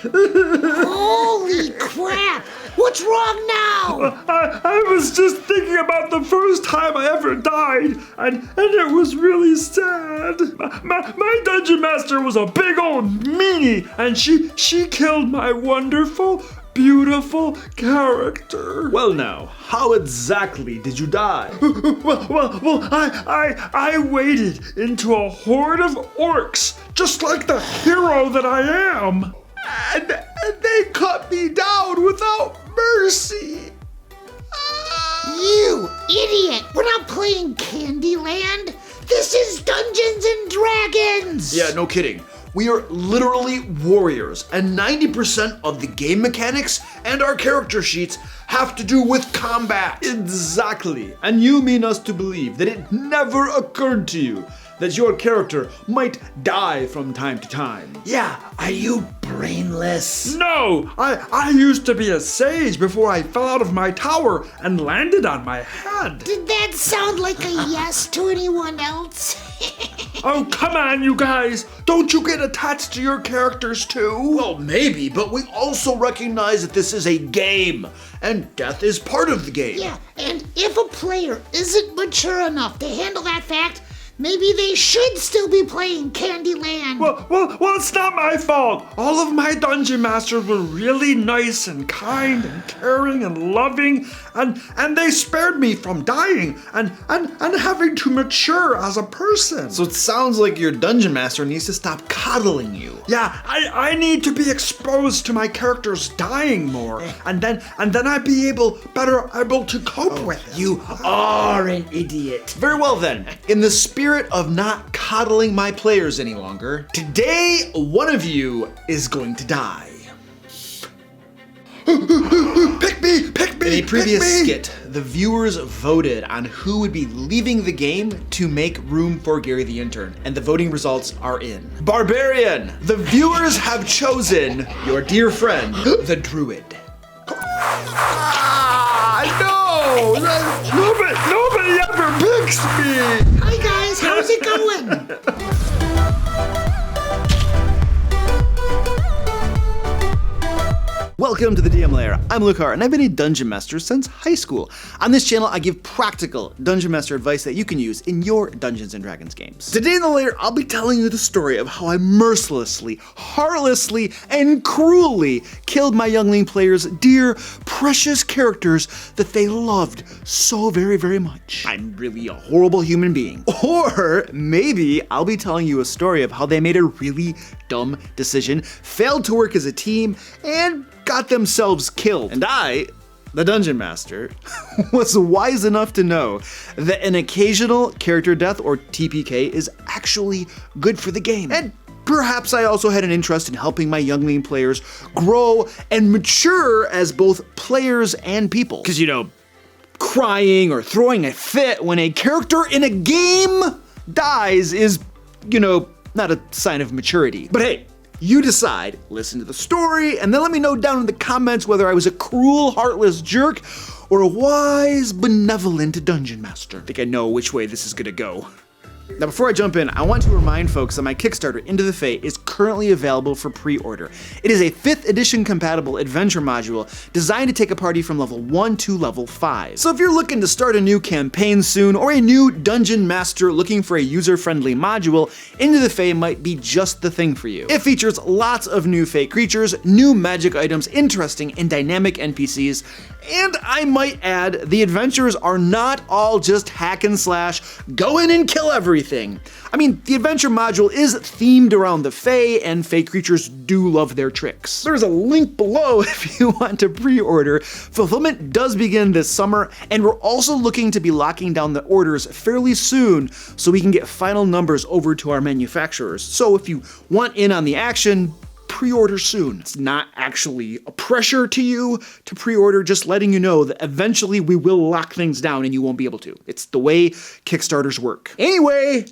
Holy crap! What's wrong now? I was just thinking about the first time I ever died, and it was really sad. My dungeon master was a big old meanie, and she killed my wonderful, beautiful character. Well now, how exactly did you die? Well, I waded into a horde of orcs, just like the hero that I am. And they cut me down without mercy. You idiot! We're not playing Candyland. This is Dungeons and Dragons. Yeah, no kidding. We are literally warriors, and 90% of the game mechanics and our character sheets have to do with combat. Exactly. And you mean us to believe that it never occurred to you that your character might die from time to time? Yeah, are you brainless? No! I used to be a sage before I fell out of my tower and landed on my head. Did that sound like a yes to anyone else? Oh, come on, you guys. Don't you get attached to your characters too? Well, maybe, but we also recognize that this is a game, and death is part of the game. Yeah, and if a player isn't mature enough to handle that fact, maybe they should still be playing Candyland. Well, it's not my fault. All of my dungeon masters were really nice and kind and caring and loving, and they spared me from dying and having to mature as a person. So it sounds like your dungeon master needs to stop coddling you. Yeah, I need to be exposed to my characters dying more, and then I'd be better able to cope with it. You are an idiot. Very well then. In the spirit of not coddling my players any longer, today one of you is going to die. Pick me! In a previous skit, the viewers voted on who would be leaving the game to make room for Gary the Intern, and the voting results are in. Barbarian, the viewers have chosen your dear friend, the Druid. No! Nobody ever picks me! Hi guys, how's it going? Welcome to the DM Lair. I'm Lucar, and I've been a Dungeon Master since high school. On this channel, I give practical Dungeon Master advice that you can use in your Dungeons & Dragons games. Today in the Lair, I'll be telling you the story of how I mercilessly, heartlessly, and cruelly killed my youngling players' dear, precious characters that they loved so very, very much. I'm really a horrible human being. Or maybe I'll be telling you a story of how they made a really dumb decision, failed to work as a team, and got themselves killed. And I, the Dungeon Master, was wise enough to know that an occasional character death, or TPK, is actually good for the game. And perhaps I also had an interest in helping my youngling players grow and mature as both players and people. Because, you know, crying or throwing a fit when a character in a game dies is, you know, not a sign of maturity. But hey, you decide, listen to the story, and then let me know down in the comments whether I was a cruel, heartless jerk or a wise, benevolent dungeon master. I think I know which way this is gonna go. Now before I jump in, I want to remind folks that my Kickstarter, Into the Fae, is currently available for pre-order. It is a 5th edition compatible adventure module designed to take a party from level 1 to level 5. So if you're looking to start a new campaign soon, or a new dungeon master looking for a user-friendly module, Into the Fae might be just the thing for you. It features lots of new Fae creatures, new magic items, interesting and dynamic NPCs, and I might add, the adventures are not all just hack and slash, go in and kill everything. I mean, the adventure module is themed around the Fae, and Fae creatures do love their tricks. There's a link below if you want to pre-order. Fulfillment does begin this summer, and we're also looking to be locking down the orders fairly soon so we can get final numbers over to our manufacturers. So if you want in on the action, pre-order soon. It's not actually a pressure to you to pre-order, just letting you know that eventually we will lock things down and you won't be able to. It's the way Kickstarters work. Anyway,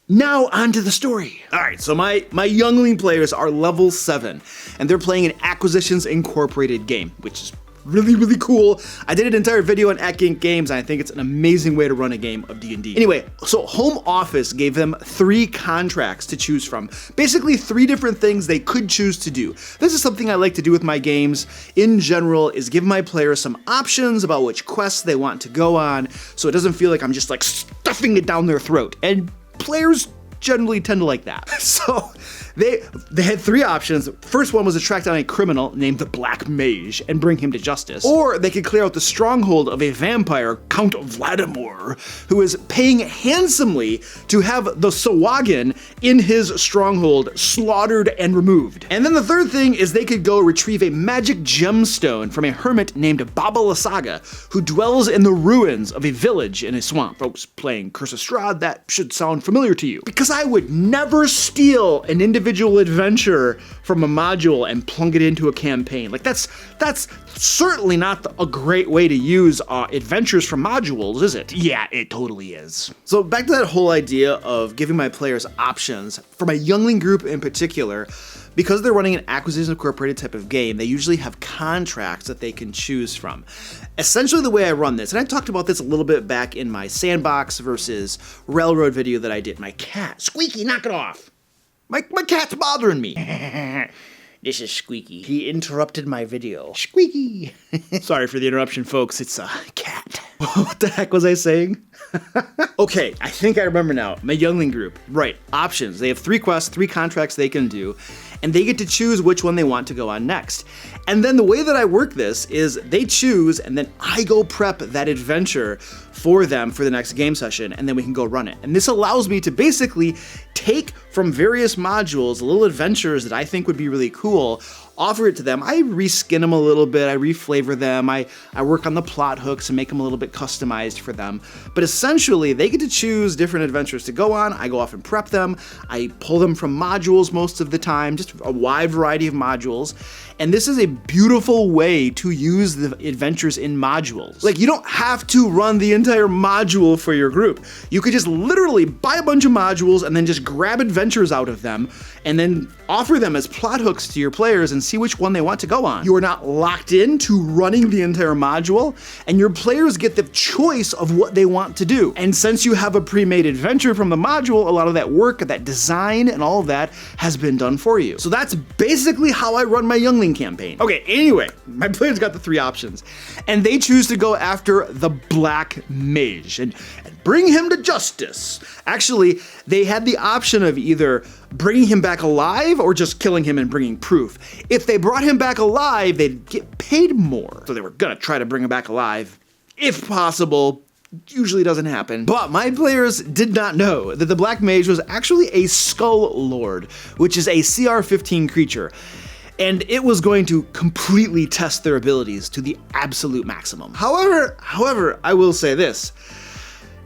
now on to the story. All right, so my youngling players are level 7, and they're playing an Acquisitions Incorporated game, which is really, really cool. I did an entire video on @GameK'd Games, and I think it's an amazing way to run a game of D&D. Anyway, so Home Office gave them 3 contracts to choose from. Basically 3 different things they could choose to do. This is something I like to do with my games in general, is give my players some options about which quests they want to go on, so it doesn't feel like I'm just like stuffing it down their throat. And players generally tend to like that. So they had 3 options. First one was to track down a criminal named the Black Mage and bring him to justice. Or they could clear out the stronghold of a vampire, Count Vladimir, who is paying handsomely to have the Sawagin in his stronghold slaughtered and removed. And then the third thing is they could go retrieve a magic gemstone from a hermit named Baba Lysaga, who dwells in the ruins of a village in a swamp. Folks playing Curse of Strahd, that should sound familiar to you. Because I would never steal an individual adventure from a module and plunk it into a campaign. Like that's certainly not a great way to use adventures from modules, is it? Yeah, it totally is. So back to that whole idea of giving my players options. For my youngling group in particular, because they're running an Acquisitions Incorporated type of game, they usually have contracts that they can choose from. Essentially the way I run this, and I talked about this a little bit back in my sandbox versus railroad video that I did. My cat, Squeaky, knock it off. My cat's bothering me. This is Squeaky. He interrupted my video. Squeaky. Sorry for the interruption, folks. It's a cat. What the heck was I saying? Okay, I think I remember now. My youngling group. Right, options. They have 3 quests, 3 contracts they can do, and they get to choose which one they want to go on next. And then the way that I work this is they choose, and then I go prep that adventure for them for the next game session, and then we can go run it. And this allows me to basically take from various modules little adventures that I think would be really cool, offer it to them. I reskin them a little bit, I reflavor them, I work on the plot hooks and make them a little bit customized for them. But essentially, they get to choose different adventures to go on. I go off and prep them. I pull them from modules most of the time, just a wide variety of modules. And this is a beautiful way to use the adventures in modules. Like, you don't have to run the entire module for your group. You could just literally buy a bunch of modules and then just grab adventures out of them and then offer them as plot hooks to your players and see which one they want to go on. You are not locked into running the entire module, and your players get the choice of what they want to do. And since you have a pre-made adventure from the module, a lot of that work, that design, and all of that has been done for you. So that's basically how I run my youngling campaign. Okay, anyway, my players got the 3 options, and they choose to go after the Black Mage and bring him to justice. Actually, they had the option of either bringing him back alive or just killing him and bringing proof. If they brought him back alive, they'd get paid more. So they were gonna try to bring him back alive, if possible. Usually doesn't happen. But my players did not know that the Black Mage was actually a Skull Lord, which is a CR-15 creature. And it was going to completely test their abilities to the absolute maximum. However, I will say this.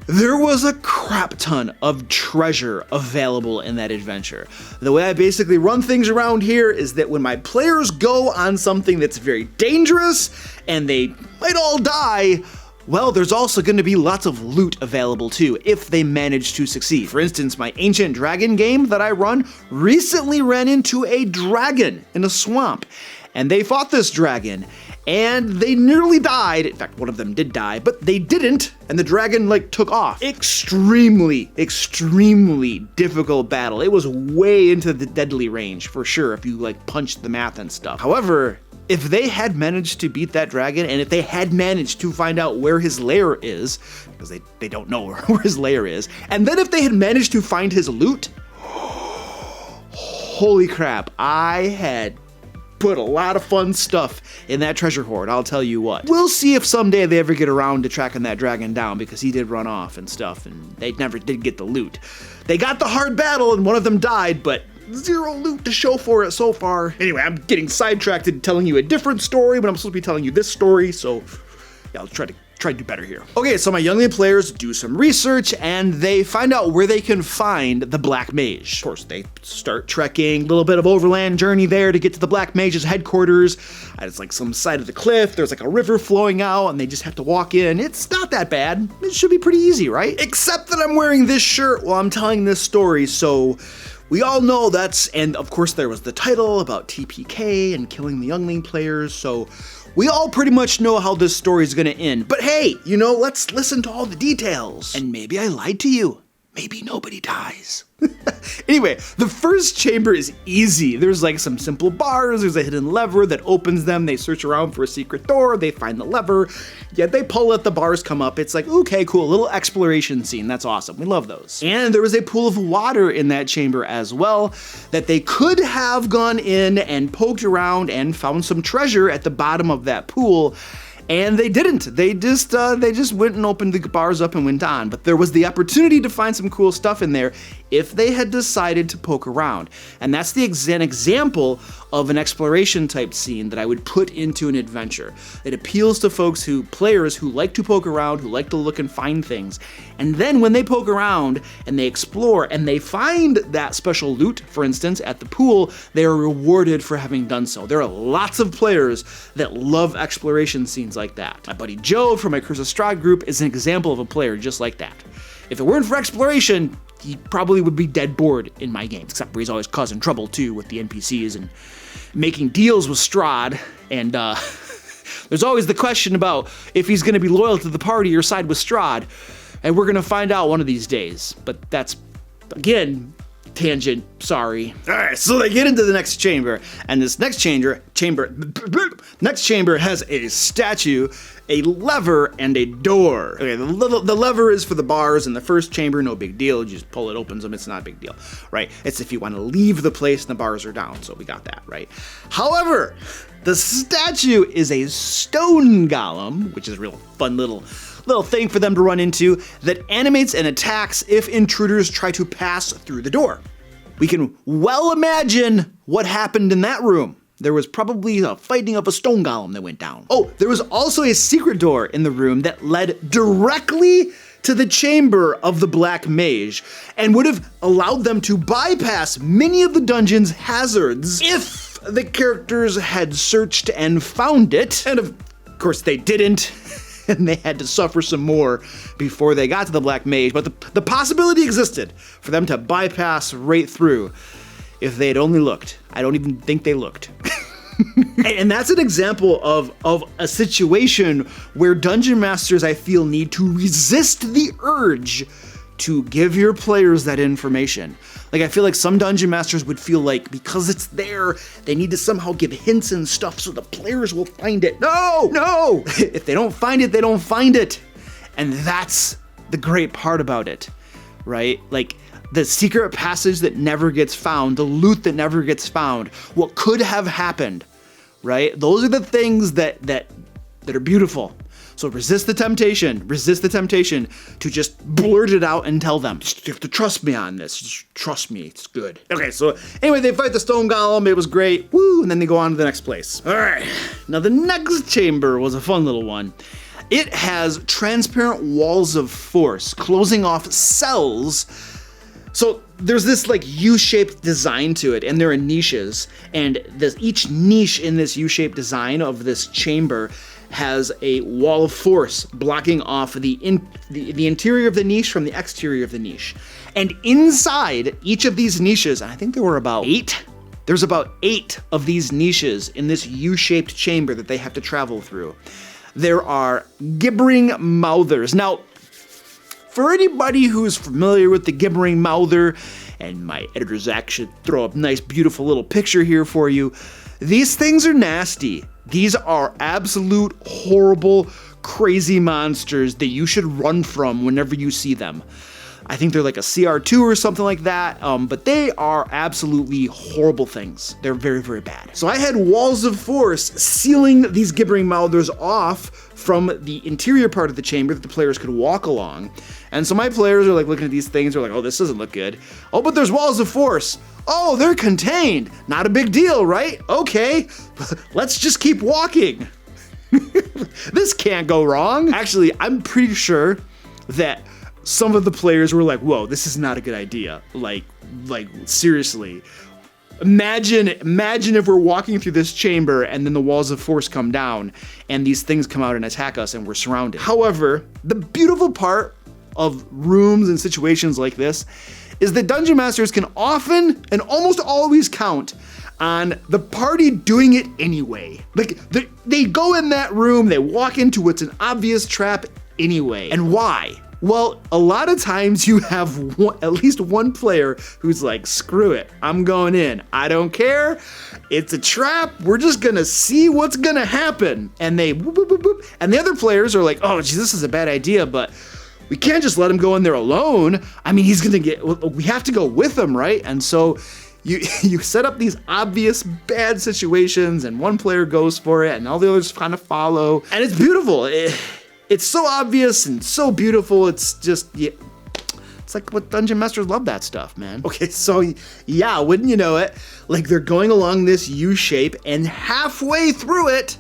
There was a crap ton of treasure available in that adventure. The way I basically run things around here is that when my players go on something that's very dangerous and they might all die, well, there's also going to be lots of loot available too, if they manage to succeed. For instance, my Ancient Dragon game that I run recently ran into a dragon in a swamp, and they fought this dragon, and they nearly died. In fact, one of them did die, but they didn't, and the dragon took off. Extremely difficult battle. It was way into the deadly range for sure if you punched the math and stuff. However, if they had managed to beat that dragon, and if they had managed to find out where his lair is, because they don't know where his lair is, and then if they had managed to find his loot, holy crap, I had put a lot of fun stuff in that treasure hoard, I'll tell you what. We'll see if someday they ever get around to tracking that dragon down, because he did run off and stuff, and they never did get the loot. They got the hard battle, and one of them died, but zero loot to show for it so far. Anyway, I'm getting sidetracked and telling you a different story, but I'm supposed to be telling you this story, so yeah, I'll try to do better here. Okay, so my youngling players do some research, and they find out where they can find the Black Mage. Of course, they start trekking, a little bit of overland journey there to get to the Black Mage's headquarters. It's some side of the cliff, there's a river flowing out, and they just have to walk in. It's not that bad. It should be pretty easy, right? Except that I'm wearing this shirt while I'm telling this story, so We all know and of course there was the title about TPK and killing the youngling players, so we all pretty much know how this story is gonna end. But hey, let's listen to all the details. And maybe I lied to you. Maybe nobody dies. Anyway, the first chamber is easy. There's like some simple bars, there's a hidden lever that opens them, they search around for a secret door, they find the lever, they pull it, the bars come up. It's like, okay, cool, a little exploration scene, that's awesome, we love those. And there was a pool of water in that chamber as well that they could have gone in and poked around and found some treasure at the bottom of that pool. And they didn't. They just went and opened the bars up and went on. But there was the opportunity to find some cool stuff in there if they had decided to poke around. And that's an example of an exploration type scene that I would put into an adventure. It appeals to players who like to poke around, who like to look and find things. And then when they poke around and they explore and they find that special loot, for instance, at the pool, they are rewarded for having done so. There are lots of players that love exploration scenes like that. My buddy Joe from my Curse of Strahd group is an example of a player just like that. If it weren't for exploration, he probably would be dead bored in my games, except for he's always causing trouble too with the NPCs and making deals with Strahd, and there's always the question about if he's going to be loyal to the party or side with Strahd, and we're going to find out one of these days. But that's, again, tangent, sorry. Alright, so they get into the next chamber, and this next chamber has a statue, a lever, and a door. Okay, the lever is for the bars in the first chamber, no big deal, you just pull it, opens them, it's not a big deal, right? It's if you want to leave the place and the bars are down, so we got that, right? However, the statue is a stone golem, which is a real fun little thing for them to run into, that animates and attacks if intruders try to pass through the door. We can well imagine what happened in that room. There was probably a fighting of a stone golem that went down. Oh, there was also a secret door in the room that led directly to the chamber of the Black Mage and would have allowed them to bypass many of the dungeon's hazards if the characters had searched and found it. And of course they didn't. And they had to suffer some more before they got to the Black Mage, but the possibility existed for them to bypass right through if they had only looked. I don't even think they looked. And that's an example of a situation where dungeon masters, I feel, need to resist the urge to give your players that information. Like, I feel like some dungeon masters would feel like because it's there, they need to somehow give hints and stuff so the players will find it. No! If they don't find it, they don't find it. And that's the great part about it, right? Like, the secret passage that never gets found, the loot that never gets found, what could have happened, right? Those are the things that are beautiful. So resist the temptation to just blurt it out and tell them, you have to trust me on this, just trust me, it's good. Okay, so anyway, they fight the stone golem, it was great, woo, and then they go on to the next place. All right, now the next chamber was a fun little one. It has transparent walls of force closing off cells. So there's this like U-shaped design to it, and there are niches, and each niche in this U-shaped design of this chamber has a wall of force blocking off the interior of the niche from the exterior of the niche. And inside each of these niches, and I think there were about 8, there's about 8 of these niches in this U-shaped chamber that they have to travel through. There are gibbering mouthers. Now, for anybody who's familiar with the gibbering mouther, and my editor Zack should throw up a nice beautiful little picture here for you, these things are nasty. These are absolute horrible, crazy monsters that you should run from whenever you see them. I think they're like a CR2 or something like that, but they are absolutely horrible things. They're very, very bad. So I had walls of force sealing these gibbering mouthers off from the interior part of the chamber that the players could walk along. And so my players are like looking at these things, they're like, oh, this doesn't look good. Oh, but there's walls of force. Oh, they're contained. Not a big deal, right? Okay, let's just keep walking. This can't go wrong. Actually, I'm pretty sure that some of the players were like, whoa, this is not a good idea. Like seriously. Imagine if we're walking through this chamber and then the walls of force come down and these things come out and attack us and we're surrounded. However, the beautiful part of rooms and situations like this is that Dungeon Masters can often and almost always count on the party doing it anyway. Like, they go in that room, they walk into what's an obvious trap anyway. And why? Well, a lot of times you have at least one player who's like, screw it, I'm going in. I don't care. It's a trap. We're just gonna see what's gonna happen. And they whoop, whoop, whoop, whoop. And the other players are like, oh, geez, this is a bad idea, but we can't just let him go in there alone. I mean, he's gonna we have to go with him, right? And so you set up these obvious bad situations and one player goes for it and all the others kind of follow. And it's beautiful. It's so obvious and so beautiful. It's just, yeah, it's like what Dungeon Masters love that stuff, man. Okay, so yeah, wouldn't you know it? Like they're going along this U shape and halfway through it,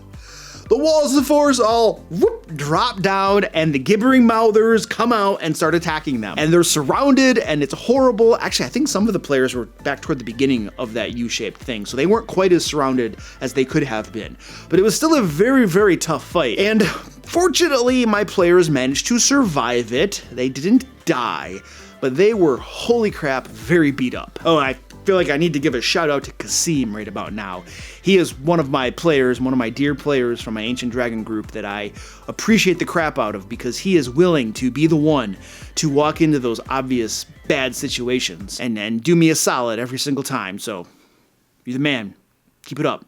the walls of the forest all whoop, drop down and the gibbering mouthers come out and start attacking them. And they're surrounded and it's horrible. Actually, I think some of the players were back toward the beginning of that U-shaped thing, so they weren't quite as surrounded as they could have been. But it was still a very, very tough fight. And fortunately, my players managed to survive it. They didn't die, but they were, holy crap, very beat up. Oh, I feel like I need to give a shout out to 𝐂𝐄𝐒 right about now. He is one of my players, one of my dear players from my Ancient Dragon group that I appreciate the crap out of because he is willing to be the one to walk into those obvious bad situations and do me a solid every single time. So, you're the man. Keep it up.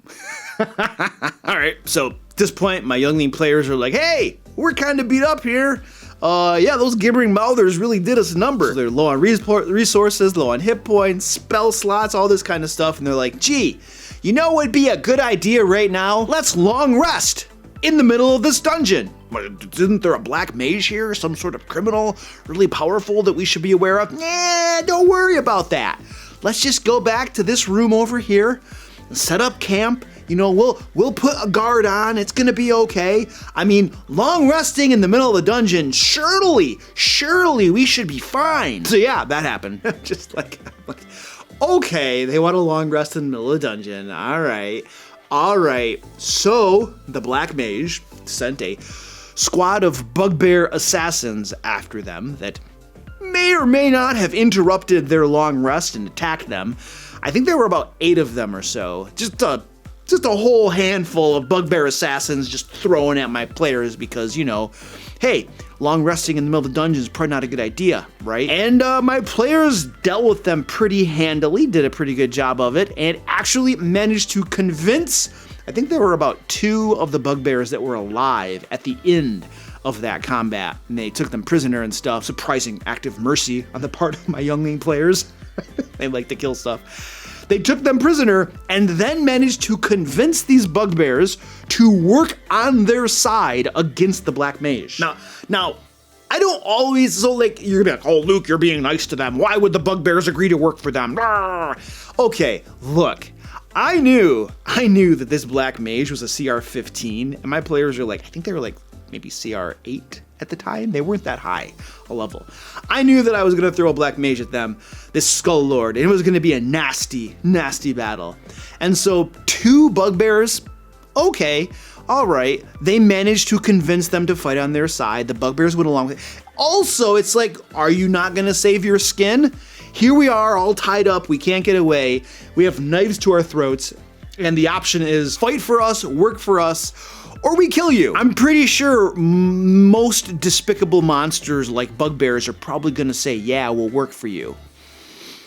Alright, so at this point, my youngling players are like, hey, we're kind of beat up here. Yeah, those gibbering mouthers really did us a number. They're low on resources, low on hit points, spell slots, all this kind of stuff. And they're like, gee, you know what would be a good idea right now? Let's long rest in the middle of this dungeon. Isn't there a black mage here? Some sort of criminal really powerful that we should be aware of? Nah, don't worry about that. Let's just go back to this room over here and set up camp. You know, we'll put a guard on. It's gonna be okay. I mean, long resting in the middle of the dungeon, surely we should be fine. So yeah, that happened. Just like, okay, they want a long rest in the middle of the dungeon. All right. So the black mage sent a squad of bugbear assassins after them that may or may not have interrupted their long rest and attacked them. I think there were about 8 of them or so. Just a whole handful of bugbear assassins just throwing at my players because, you know, hey, long resting in the middle of the dungeon is probably not a good idea, right? And my players dealt with them pretty handily, did a pretty good job of it, and actually managed to convince, I think there were about 2 of the bugbears that were alive at the end of that combat, and they took them prisoner and stuff. Surprising act of mercy on the part of my youngling players. They like to kill stuff. They took them prisoner and then managed to convince these bugbears to work on their side against the black mage. Now, I don't always, so like, you're gonna be like, oh, Luke, you're being nice to them. Why would the bugbears agree to work for them? Okay, look, I knew that this black mage was a CR 15, and my players are like, I think they were like maybe CR 8 at the time. They weren't that high a level. I knew that I was gonna throw a black mage at them, this Skull Lord, and it was gonna be a nasty, nasty battle. And so 2 bugbears, okay, all right, they managed to convince them to fight on their side. The bugbears went along with it. Also, it's like, are you not gonna save your skin? Here we are, all tied up, we can't get away. We have knives to our throats, and the option is fight for us, work for us, or we kill you. I'm pretty sure most despicable monsters like bugbears are probably gonna say, yeah, we'll work for you.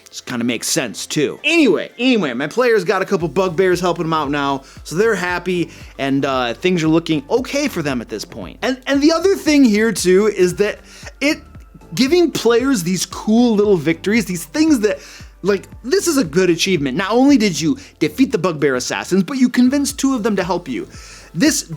This kind of makes sense too. Anyway, my players got a couple bugbears helping them out now, so they're happy and things are looking okay for them at this point. And the other thing here too is that giving players these cool little victories, these things that, like, this is a good achievement. Not only did you defeat the bugbear assassins, but you convinced 2 of them to help you.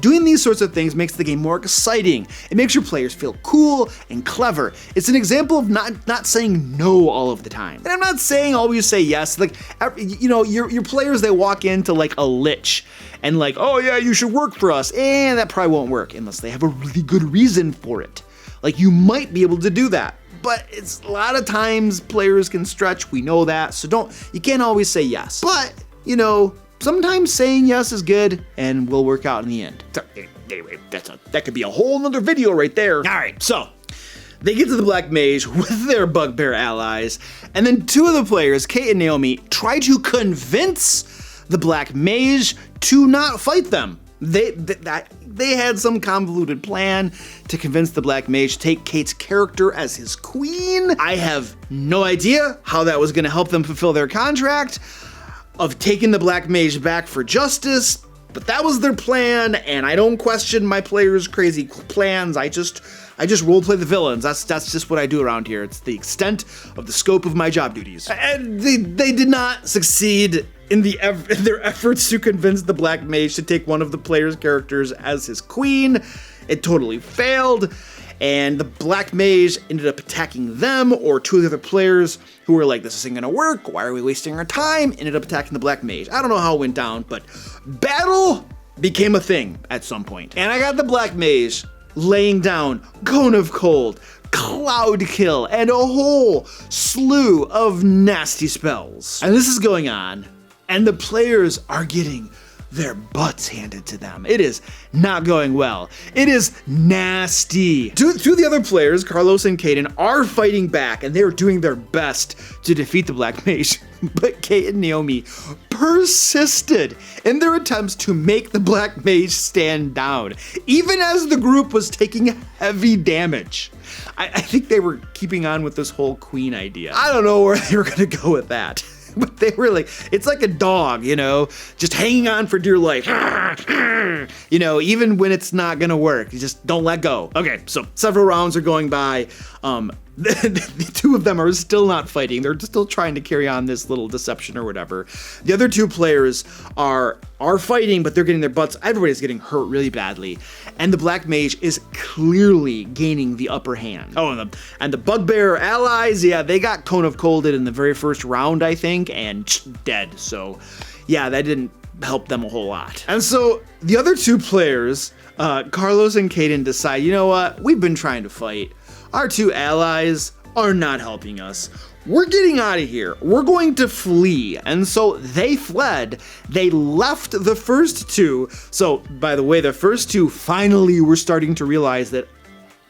Doing these sorts of things makes the game more exciting. It makes your players feel cool and clever. It's an example of not saying no all of the time. And I'm not saying always say yes. Like, you know, your players, they walk into like a lich and like, oh yeah, you should work for us. And that probably won't work unless they have a really good reason for it. Like, you might be able to do that. But it's a lot of times players can stretch, we know that. So you can't always say yes. But, you know, sometimes saying yes is good and will work out in the end. So, anyway, that could be a whole nother video right there. All right, so They get to the Black Mage with their bugbear allies, and then two of the players, 𝐂𝐄 and Naomi, try to convince the Black Mage to not fight them. They had some convoluted plan to convince the Black Mage to take 𝐂𝐄's character as his queen. I have no idea how that was going to help them fulfill their contract of taking the Black Mage back for justice, but that was their plan, and I don't question my players' crazy plans. I just roleplay the villains. That's just what I do around here. It's the extent of the scope of my job duties. And they did not succeed in their efforts to convince the Black Mage to take one of the players' characters as his queen. It totally failed, and the Black Mage ended up attacking them, or two of the other players who were like, this isn't gonna work, why are we wasting our time, ended up attacking the Black Mage. I don't know how it went down, but battle became a thing at some point. And I got the Black Mage laying down 𝐂𝐿, 𝐂𝐿, and a whole slew of nasty spells. And this is going on, and the players are getting their butts handed to them. It is not going well. It is nasty. Two of the other players, Carlos and Caden, are fighting back, and they're doing their best to defeat the Black Mage. But 𝐂𝐄 and Naomi persisted in their attempts to make the Black Mage stand down, even as the group was taking heavy damage. I think they were keeping on with this whole queen idea. I don't know where they were gonna go with that. But they were like, it's like a dog, you know, just hanging on for dear life. You know, even when it's not gonna work, you just don't let go. Okay, so several rounds are going by. The two of them are still not fighting. They're still trying to carry on this little deception or whatever. The other two players are fighting, but they're getting their butts. Everybody's getting hurt really badly. And the Black Mage is clearly gaining the upper hand. Oh, and the bugbear allies, yeah, they got 𝐂𝐿 in the very first round, I think, and dead. So, yeah, that didn't help them a whole lot. And so the other two players, Carlos and Caden, decide, you know what? We've been trying to fight. Our two allies are not helping us. We're getting out of here. We're going to flee. And so they fled. They left the first two. So, by the way, the first two finally were starting to realize that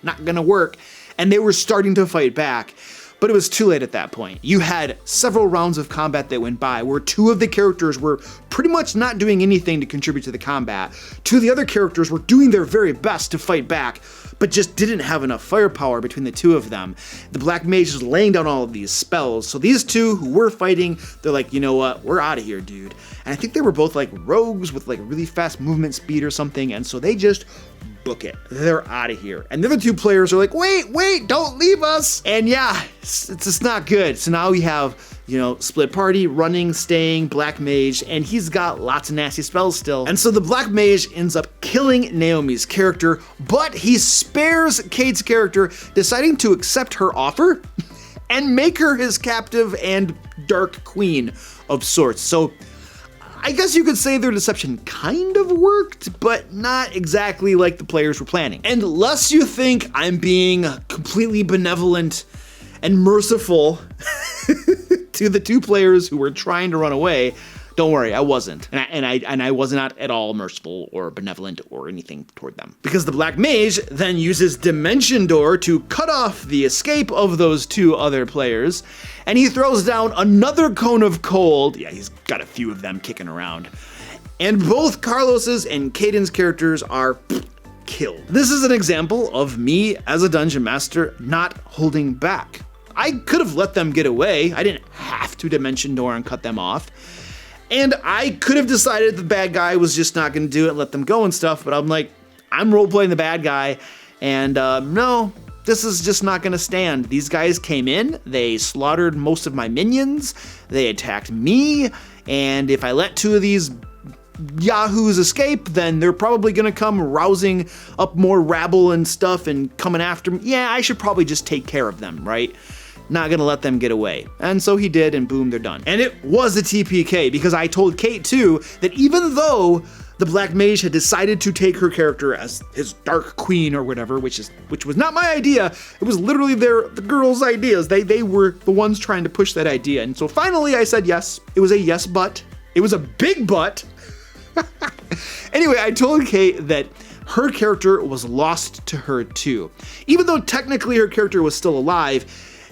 not gonna work, and they were starting to fight back. But it was too late at that point. You had several rounds of combat that went by where two of the characters were pretty much not doing anything to contribute to the combat. Two of the other characters were doing their very best to fight back, but just didn't have enough firepower between the two of them. The Black Mage was laying down all of these spells, so these two who were fighting, they're like, you know what, we're out of here, dude. And I think they were both like rogues with like really fast movement speed or something, and so they just book it. They're out of here. And the other two players are like, wait, don't leave us. And yeah, it's just not good. So now we have, you know, split party, running, staying, Black Mage, and he's got lots of nasty spells still. And so the Black Mage ends up killing Naomi's character, but he spares 𝐂𝐄's character, deciding to accept her offer and make her his captive and dark queen of sorts. So I guess you could say their deception kind of worked, but not exactly like the players were planning. And lest you think I'm being completely benevolent and merciful to the two players who were trying to run away, don't worry, I wasn't. And I was not at all merciful or benevolent or anything toward them. Because the Black Mage then uses Dimension Door to cut off the escape of those two other players, and he throws down another 𝐂𝐿. Yeah, he's got a few of them kicking around. And both Carlos's and Caden's characters are killed. This is an example of me as a dungeon master not holding back. I could have let them get away. I didn't have to Dimension Door and cut them off. And I could have decided the bad guy was just not going to do it and let them go and stuff, but I'm like, I'm role-playing the bad guy, and no, this is just not going to stand. These guys came in, they slaughtered most of my minions, they attacked me, and if I let two of these yahoos escape, then they're probably going to come rousing up more rabble and stuff and coming after me. Yeah, I should probably just take care of them, right? Not gonna let them get away. And so he did, and boom, they're done. And it was a TPK, because I told 𝐂𝐄 too that even though the Black Mage had decided to take her character as his dark queen or whatever, which was not my idea, it was literally the girls' ideas. They were the ones trying to push that idea. And so finally I said yes. It was a yes but. It was a big but. Anyway, I told 𝐂𝐄 that her character was lost to her too. Even though technically her character was still alive,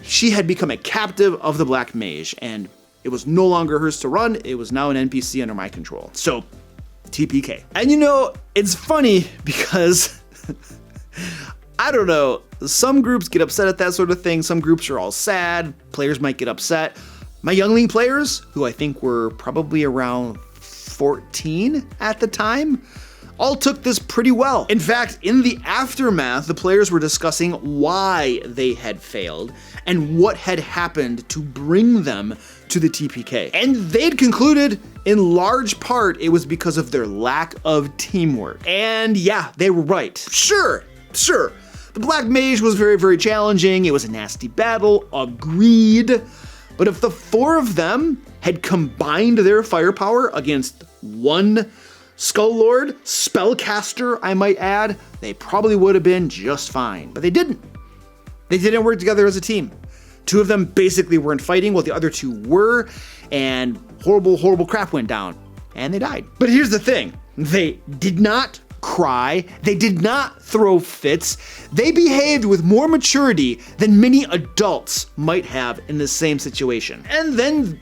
she had become a captive of the Black Mage, and it was no longer hers to run, it was now an NPC under my control. So, TPK. And you know, it's funny because, I don't know, some groups get upset at that sort of thing, some groups are all sad, players might get upset. My youngling players, who I think were probably around 14 at the time, all took this pretty well. In fact, in the aftermath, the players were discussing why they had failed and what had happened to bring them to the TPK. And they'd concluded, in large part, it was because of their lack of teamwork. And yeah, they were right. Sure. The Black Mage was very, very challenging. It was a nasty battle, agreed. But if the four of them had combined their firepower against one Skull Lord, spellcaster, I might add, they probably would have been just fine. But they didn't. They didn't work together as a team. Two of them basically weren't fighting while the other two were, and horrible, horrible crap went down. And they died. But here's the thing. They did not cry. They did not throw fits. They behaved with more maturity than many adults might have in the same situation. And then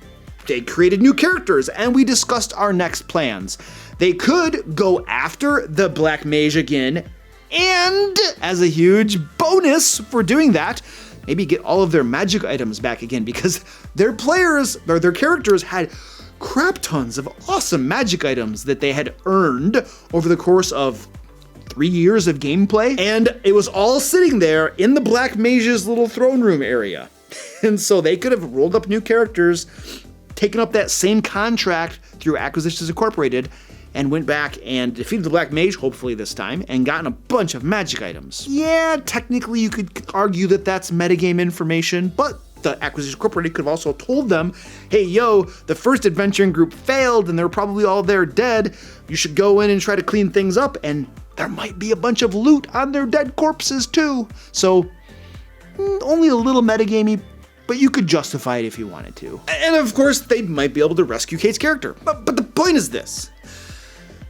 they created new characters, and we discussed our next plans. They could go after the Black Mage again, and as a huge bonus for doing that, maybe get all of their magic items back again, because their players, or their characters, had crap tons of awesome magic items that they had earned over the course of 3 years of gameplay, and it was all sitting there in the Black Mage's little throne room area. And so they could have rolled up new characters, taken up that same contract through Acquisitions Incorporated, and went back and defeated the Black Mage, hopefully this time, and gotten a bunch of magic items. Yeah, technically you could argue that that's metagame information, but the Acquisition Incorporated could have also told them, hey, yo, the first adventuring group failed and they're probably all there dead. You should go in and try to clean things up, and there might be a bunch of loot on their dead corpses too. So, only a little metagamey, but you could justify it if you wanted to. And of course, they might be able to rescue Kate's character. But the point is this.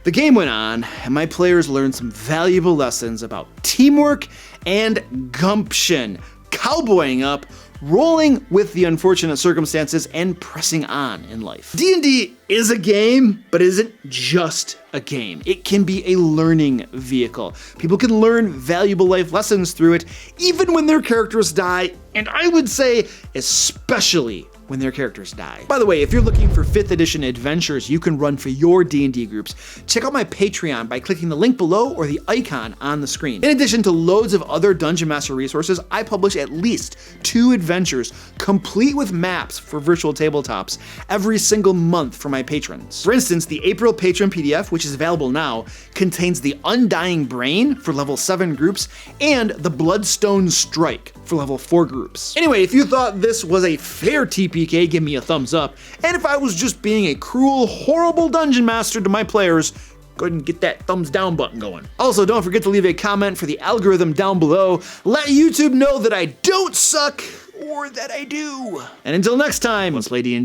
The game went on, and my players learned some valuable lessons about teamwork and gumption, cowboying up, rolling with the unfortunate circumstances, and pressing on in life. D&D is a game, but it isn't just a game. It can be a learning vehicle. People can learn valuable life lessons through it, even when their characters die, and I would say especially when their characters die. By the way, if you're looking for 5th edition adventures you can run for your D&D groups, check out my Patreon by clicking the link below or the icon on the screen. In addition to loads of other Dungeon Master resources, I publish at least 2 adventures complete with maps for virtual tabletops every single month for my patrons. For instance, the April Patron PDF, which is available now, contains the Undying Brain for level 7 groups and the Bloodstone Strike for level 4 groups. Anyway, if you thought this was a fair TPK, give me a thumbs up. And if I was just being a cruel, horrible dungeon master to my players, go ahead and get that thumbs down button going. Also, don't forget to leave a comment for the algorithm down below. Let YouTube know that I don't suck, or that I do. And until next time, let's play D&D.